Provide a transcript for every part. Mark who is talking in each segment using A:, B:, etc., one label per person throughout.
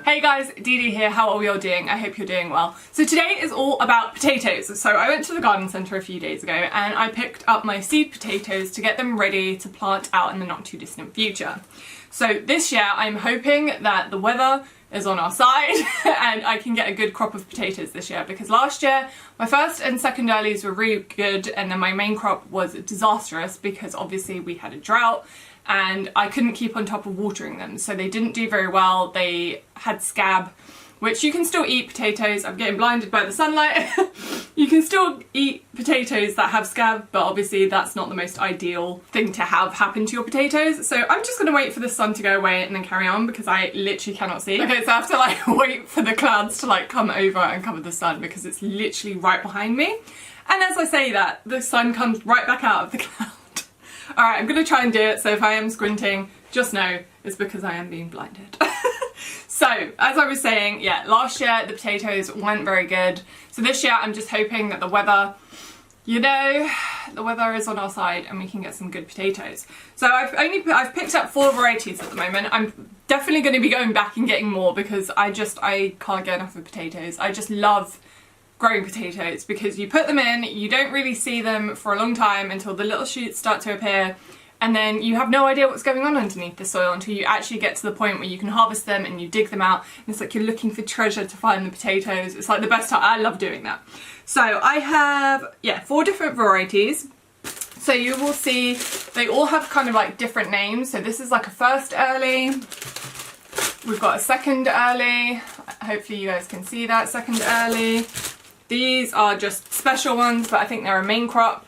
A: Hey guys, Dee here, how are we all doing? I hope you're doing well. So today is all about potatoes. So I went to the garden centre a few days ago and I picked up my seed potatoes to get them ready to plant out in the not too distant future. So this year I'm hoping that the weather is on our side and I can get a good crop of potatoes this year, because last year my first and second earlies were really good and then my main crop was disastrous because obviously we had a drought and I couldn't keep on top of watering them, so they didn't do very well. They had scab, which you can still eat potatoes. I'm getting blinded by the sunlight. You can still eat potatoes that have scab, but obviously that's not the most ideal thing to have happen to your potatoes. So I'm just gonna wait for the sun to go away and then carry on, because I literally cannot see. Okay, so I have to like wait for the clouds to like come over and cover the sun because it's literally right behind me. And as I say that, the sun comes right back out of the cloud. Alright, I'm going to try and do it, so if I am squinting, just know it's because I am being blinded. So, as I was saying, yeah, last year the potatoes weren't very good. So this year I'm just hoping that the weather, you know, the weather is on our side and we can get some good potatoes. So I've picked up 4 varieties at the moment. I'm definitely going to be going back and getting more because I can't get enough of potatoes. I just love growing potatoes because you put them in, you don't really see them for a long time until the little shoots start to appear, and then you have no idea what's going on underneath the soil until you actually get to the point where you can harvest them and you dig them out, and it's like you're looking for treasure to find the potatoes. It's like the best time. I love doing that. So I have, yeah, 4 different varieties. So you will see they all have kind of like different names. So this is like a first early. We've got a second early. Hopefully you guys can see that, second early. These are just special ones, but I think they're a main crop,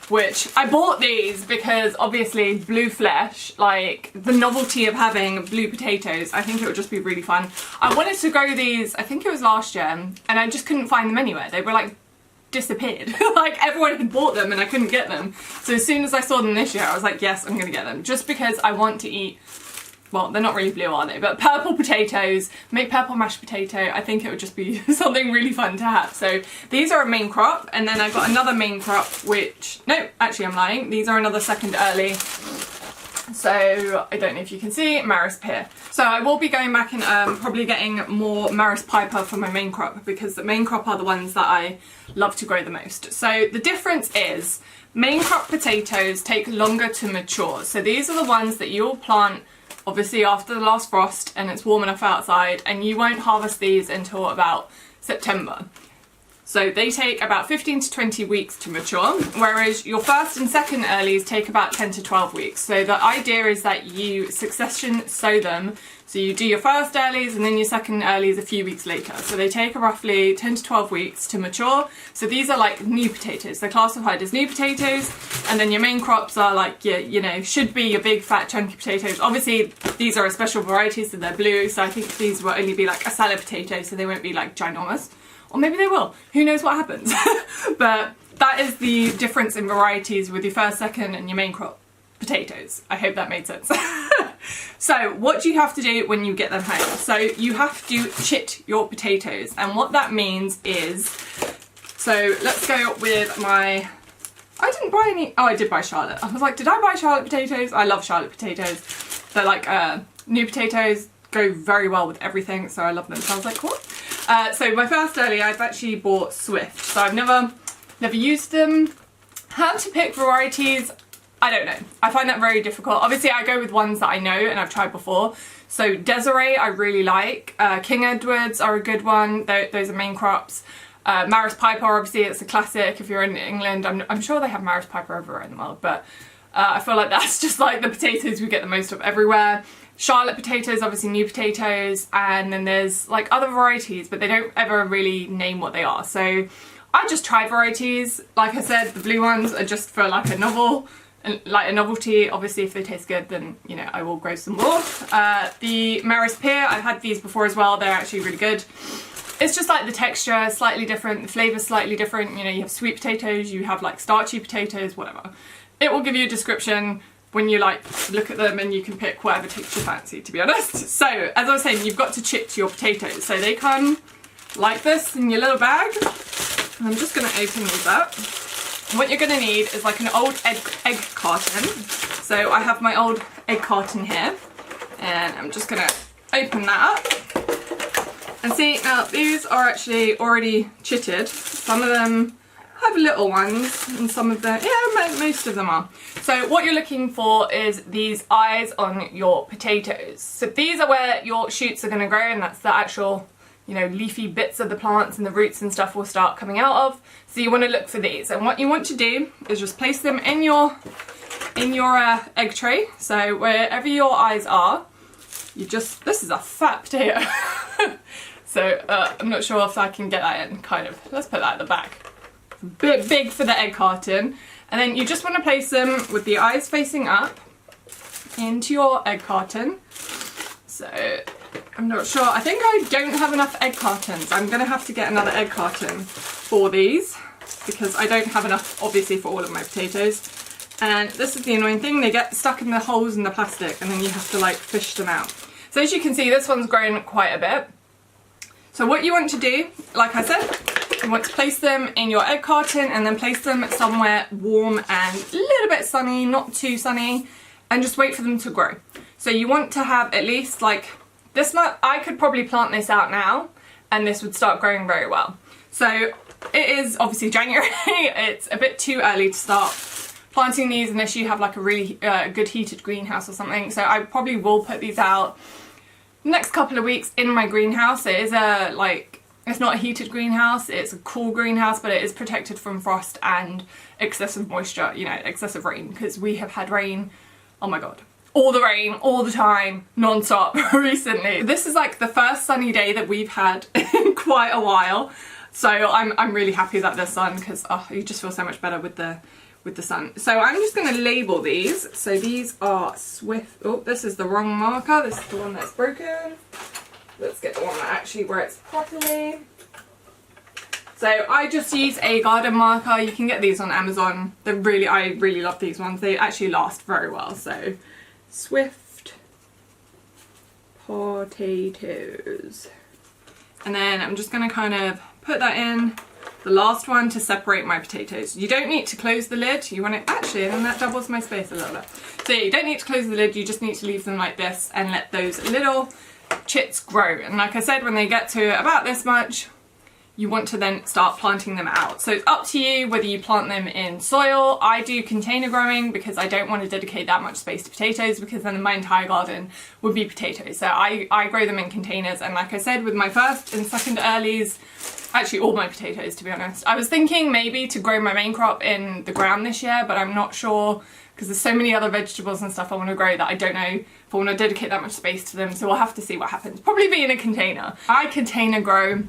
A: which I bought these because obviously blue flesh, like the novelty of having blue potatoes, I think it would just be really fun. I wanted to grow these, I think it was last year, and I just couldn't find them anywhere. They were like disappeared. Like everyone had bought them and I couldn't get them. So as soon as I saw them this year, I was like, yes, I'm gonna get them. Just because I want to eat, well, they're not really blue, are they? But purple potatoes, make purple mashed potato. I think it would just be something really fun to have. So these are a main crop, and then I got another main crop, which, no, actually I'm lying. These are another second early. So I don't know if you can see, Maris Pear. So I will be going back and probably getting more Maris Piper for my main crop, because the main crop are the ones that I love to grow the most. So the difference is main crop potatoes take longer to mature. So these are the ones that you'll plant obviously after the last frost and it's warm enough outside, and you won't harvest these until about September. So they take about 15 to 20 weeks to mature, whereas your first and second earlies take about 10 to 12 weeks. So the idea is that you succession sow them. So you do your first earlies and then your second earlies a few weeks later. So they take roughly 10 to 12 weeks to mature. So these are like new potatoes. They're classified as new potatoes. And then your main crops are like your, you know, should be your big fat chunky potatoes. Obviously these are a special variety, so they're blue. So I think these will only be like a salad potato, so they won't be like ginormous. Or maybe they will. Who knows what happens. But that is the difference in varieties with your first, second and your main crop potatoes. I hope that made sense. So what do you have to do when you get them home? So you have to chit your potatoes, and what that means is, so let's go with my, I didn't buy any, oh I did buy Charlotte. I was like, did I buy Charlotte potatoes? I love Charlotte potatoes. They're like new potatoes, go very well with everything, so I love them. So I was like, cool. So my first early, I've actually bought Swift. So I've never used them. How to pick varieties, I don't know. I find that very difficult. Obviously I go with ones that I know and I've tried before. So Desiree I really like. King Edwards are a good one. Those are main crops. Maris Piper, obviously it's a classic if you're in England. I'm sure they have Maris Piper everywhere in the world, but I feel like that's just like the potatoes we get the most of everywhere. Charlotte potatoes, obviously new potatoes, and then there's like other varieties, but they don't ever really name what they are. So I just try varieties. Like I said, the blue ones are just for like a novelty. Obviously if they taste good, then you know I will grow some more. The Maris Pear, I've had these before as well. They're actually really good. It's just like the texture slightly different, the flavour slightly different. You know, you have sweet potatoes, you have like starchy potatoes, whatever. It will give you a description when you like look at them, and you can pick whatever takes your fancy, to be honest. So as I was saying, you've got to chit your potatoes. So they come like this in your little bag. I'm just going to open these up. What you're going to need is like an old egg carton. So I have my old egg carton here, and I'm just going to open that up. And see, now these are actually already chitted. Some of them have little ones and some of them, yeah, most of them are. So what you're looking for is these eyes on your potatoes. So these are where your shoots are going to grow, and that's the actual, you know, leafy bits of the plants and the roots and stuff will start coming out of. So you want to look for these, and what you want to do is just place them in your egg tray. So wherever your eyes are, you just, this is a fat potato. So I'm not sure if I can get that in, kind of. Let's put that at the back. A bit big for the egg carton. And then you just want to place them with the eyes facing up into your egg carton. So I'm not sure, I think I don't have enough egg cartons. I'm going to have to get another egg carton for these because I don't have enough, obviously, for all of my potatoes. And this is the annoying thing, they get stuck in the holes in the plastic and then you have to like fish them out. So as you can see, this one's grown quite a bit. So what you want to do, like I said, you want to place them in your egg carton and then place them somewhere warm and a little bit sunny, not too sunny, and just wait for them to grow. So you want to have at least like this much. I could probably plant this out now and this would start growing very well. So it is obviously January, it's a bit too early to start planting these unless you have like a really good heated greenhouse or something. So I probably will put these out next couple of weeks in my greenhouse. It is a it's not a heated greenhouse, it's a cool greenhouse, but it is protected from frost and excessive moisture, you know, excessive rain, because we have had rain, oh my god, all the rain, all the time, non-stop recently. This is like the first sunny day that we've had in quite a while, so I'm really happy that there's sun, because oh, you just feel so much better with the sun. So I'm just going to label these. So these are Swift. Oh, this is the wrong marker. This is the one that's broken. Let's get the one that actually works properly. So I just use a garden marker. You can get these on Amazon. I really love these ones. They actually last very well. So Swift potatoes. And then I'm just going to kind of put that in. The last one to separate my potatoes. You don't need to close the lid. You want it, actually, and then that doubles my space a little bit. So you don't need to close the lid, you just need to leave them like this and let those little chits grow. And like I said, when they get to about this much, you want to then start planting them out. So it's up to you whether you plant them in soil. I do container growing because I don't want to dedicate that much space to potatoes, because then my entire garden would be potatoes. So I grow them in containers, and like I said, with my first and second earlies, actually all my potatoes to be honest, I was thinking maybe to grow my main crop in the ground this year, but I'm not sure because there's so many other vegetables and stuff I want to grow that I don't know if I want to dedicate that much space to them, so we'll have to see what happens. Probably be in a container. I container grow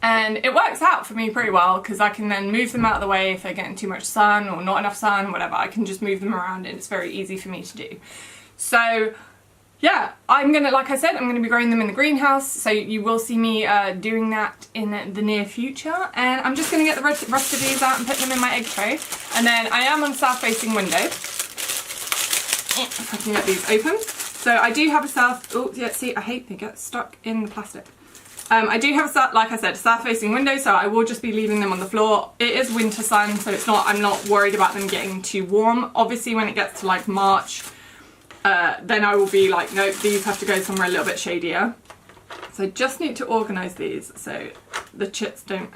A: and it works out for me pretty well because I can then move them out of the way if they're getting too much sun or not enough sun, whatever. I can just move them around and it's very easy for me to do. So yeah, I'm gonna, like I said, I'm gonna be growing them in the greenhouse, so you will see me doing that in the near future. And I'm just gonna get the rest of these out and put them in my egg tray. And then I am on south-facing window. If I can get these open. So I do have a south, oh yeah, see, I hate they get stuck in the plastic. I do have, like I said, south-facing window, so I will just be leaving them on the floor. It is winter sun, so it's not, I'm not worried about them getting too warm. Obviously, when it gets to like March, then I will be like, no, these have to go somewhere a little bit shadier. So I just need to organise these so the chits don't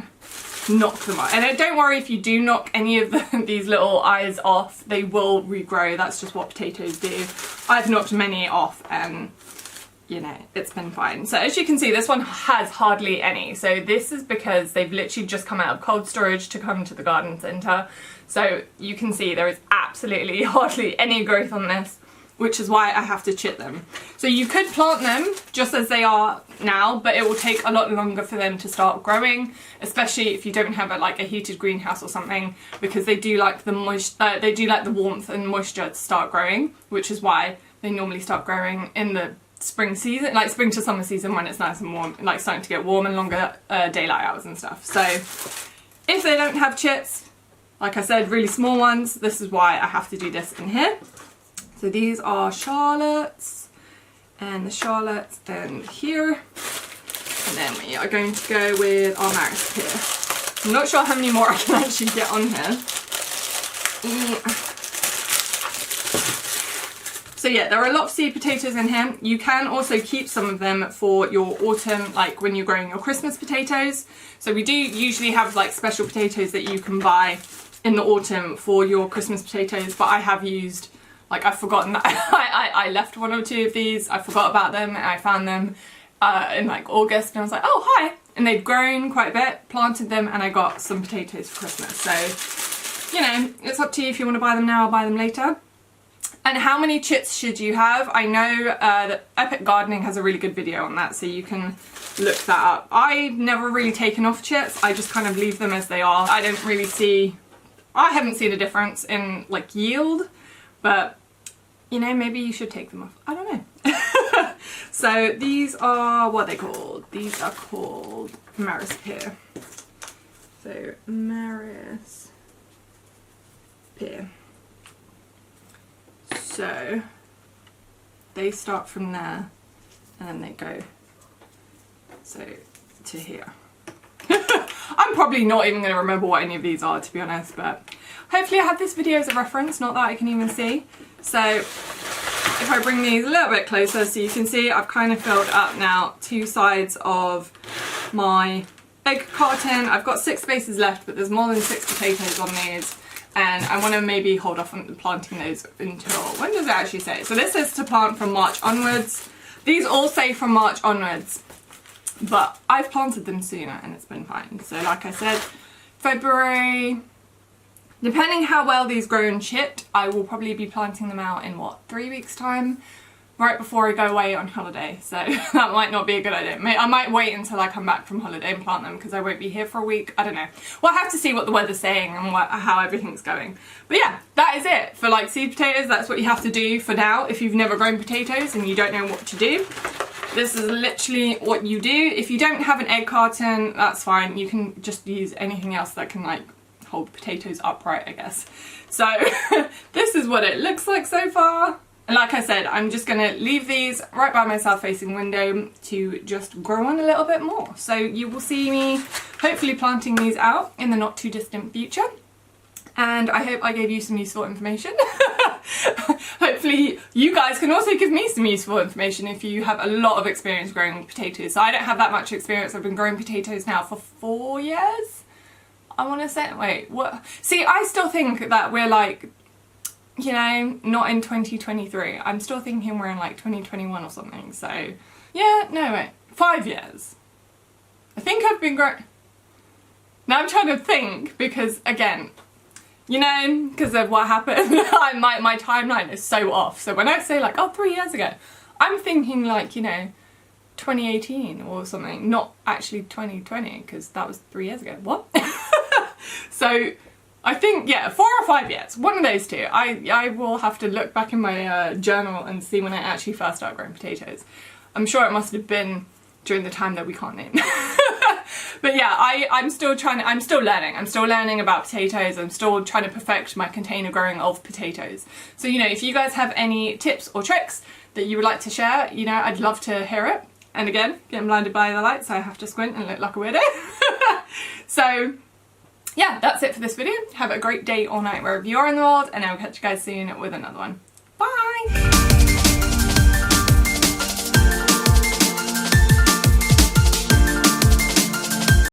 A: knock them off. And don't worry if you do knock any of these little eyes off, they will regrow. That's just what potatoes do. I've knocked many off and you know, it's been fine. So as you can see, this one has hardly any. So this is because they've literally just come out of cold storage to come to the garden centre. So you can see there is absolutely hardly any growth on this, which is why I have to chit them. So you could plant them just as they are now, but it will take a lot longer for them to start growing, especially if you don't have a heated greenhouse or something, because they do like the the warmth and moisture to start growing, which is why they normally start growing in the spring season, like spring to summer season, when it's nice and warm, like starting to get warm and longer daylight hours and stuff. So if they don't have chits, like I said, really small ones, this is why I have to do this in here. So these are Charlotte's, and the Charlotte's and here, and then we are going to go with our Maris here. I'm not sure how many more I can actually get on here. Yeah. So yeah, there are a lot of seed potatoes in here. You can also keep some of them for your autumn, like when you're growing your Christmas potatoes. So we do usually have like special potatoes that you can buy in the autumn for your Christmas potatoes, but I have used, like, I've forgotten that I left 1 or 2 of these. I forgot about them and I found them in like August and I was like, oh hi, and they've grown quite a bit, planted them, and I got some potatoes for Christmas. So, you know, it's up to you if you want to buy them now or buy them later. And how many chits should you have? I know that Epic Gardening has a really good video on that, so you can look that up. I've never really taken off chits. I just kind of leave them as they are. I haven't seen a difference in like yield, but you know, maybe you should take them off. I don't know. So these are, what are they called? These are called Maris Pear. So Maris Pear. So they start from there and then they go to here. I'm probably not even going to remember what any of these are, to be honest, but hopefully I have this video as a reference, not that I can even see. So if I bring these a little bit closer so you can see, I've kind of filled up now 2 sides of my egg carton. I've got 6 spaces left, but there's more than 6 potatoes on these. And I want to maybe hold off on planting those until, when does it actually say? So this is to plant from March onwards. These all say from March onwards, but I've planted them sooner and it's been fine. So like I said, February, depending how well these grow and chit, I will probably be planting them out in what, 3 weeks time? Right before I go away on holiday, so that might not be a good idea. I might wait until I come back from holiday and plant them because I won't be here for a week. I don't know. We'll have to see what the weather's saying and how everything's going. But yeah, that is it for like seed potatoes. That's what you have to do for now if you've never grown potatoes and you don't know what to do. This is literally what you do. If you don't have an egg carton, that's fine. You can just use anything else that can like hold potatoes upright, I guess. So this is what it looks like so far. And like I said, I'm just going to leave these right by my south facing window to just grow on a little bit more. So you will see me hopefully planting these out in the not too distant future. And I hope I gave you some useful information. Hopefully you guys can also give me some useful information if you have a lot of experience growing potatoes. So I don't have that much experience. I've been growing potatoes now for 4 years. I want to say, wait, what? See, I still think that we're like, you know, not in 2023. I'm still thinking we're in like 2021 or something. So yeah, no wait, 5 years. I think I've been growing. Now I'm trying to think because again, you know, because of what happened, my timeline is so off. So when I say like, oh, 3 years ago, I'm thinking like, you know, 2018 or something, not actually 2020 because that was 3 years ago. What? So I think, yeah, 4 or 5 years, one of those two. I will have to look back in my journal and see when I actually first started growing potatoes. I'm sure it must have been during the time that we can't name. But yeah, I'm still learning. I'm still learning about potatoes. I'm still trying to perfect my container growing of potatoes. So, you know, if you guys have any tips or tricks that you would like to share, you know, I'd love to hear it. And again, getting blinded by the light, so I have to squint and look like a weirdo. So yeah, that's it for this video. Have a great day or night wherever you are in the world, and I'll catch you guys soon with another one. Bye!